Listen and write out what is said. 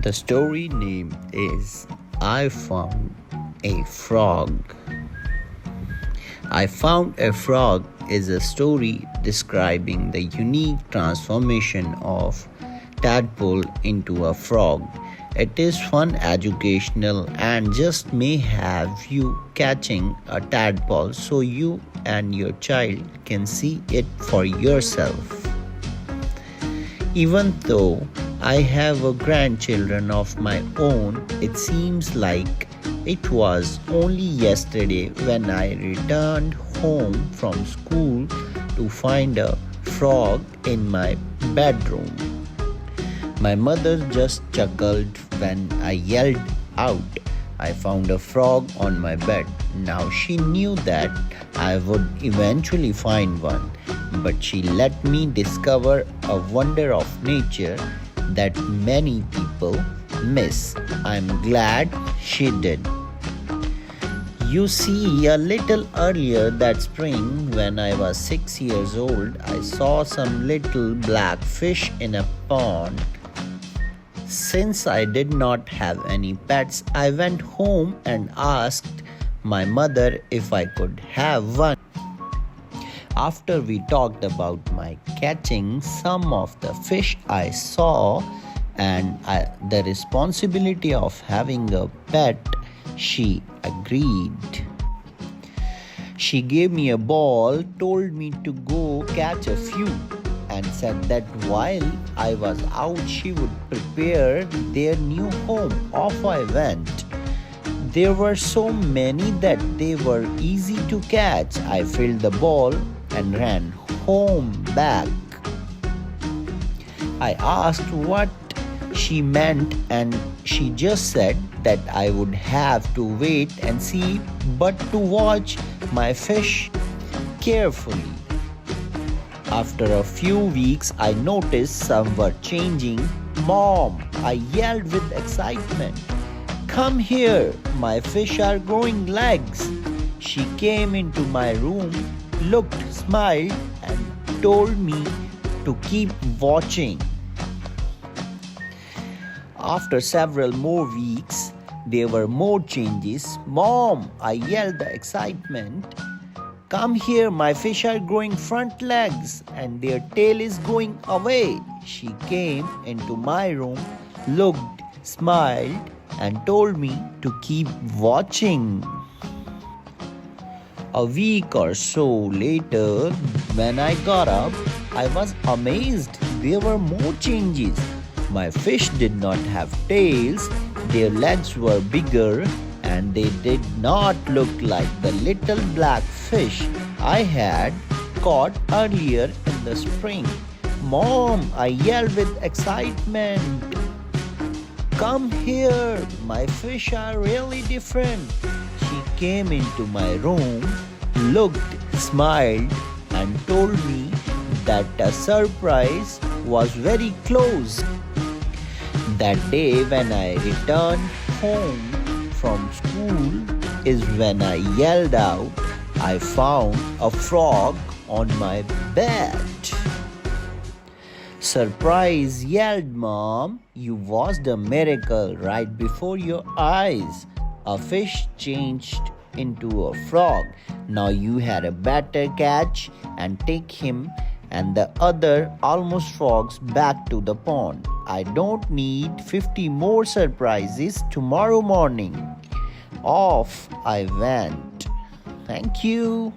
The story name is I Found a Frog. I Found a Frog is a story describing the unique transformation of tadpole into a frog. It is fun, educational, and just may have you catching a tadpole so you and your child can see it for yourself. Even though I have a grandchildren of my own, it seems like it was only yesterday when I returned home from school to find a frog in my bedroom. My mother just chuckled when I yelled out, I found a frog on my bed. Now she knew that I would eventually find one, but she let me discover a wonder of nature that many people miss. I'm glad she did. You see, a little earlier that spring, when I was 6 years old, I saw some little black fish in a pond. Since I did not have any pets, I went home and asked my mother if I could have one. After we talked about my catching some of the fish I saw and the responsibility of having a pet, she agreed. She gave me a ball, told me to go catch a few, and said that while I was out, she would prepare their new home. Off I went. There were so many that they were easy to catch. I filled the ball and ran home back. I asked what she meant, and she just said that I would have to wait and see, but to watch my fish carefully. After a few weeks, I noticed some were changing. Mom, I yelled with excitement. Come here, my fish are growing legs. She came into my room, looked, smiled, and told me to keep watching. After several more weeks, there were more changes. Mom, I yelled the excitement. Come here, my fish are growing front legs and their tail is going away. She came into my room, looked, smiled, and told me to keep watching. A week or so later, when I got up, I was amazed. There were more changes. My fish did not have tails, their legs were bigger, and they did not look like the little black fish I had caught earlier in the spring. Mom, I yelled with excitement. Come here, my fish are really different. She came into my room, looked, smiled, and told me that a surprise was very close. That day when I returned home from school is when I yelled out, I found a frog on my bed. Surprise, yelled Mom. You watched a miracle right before your eyes. A fish changed into a frog. Now you had a better catch and take him and the other almost frogs back to the pond. I don't need 50 more surprises tomorrow morning. Off I went. Thank you.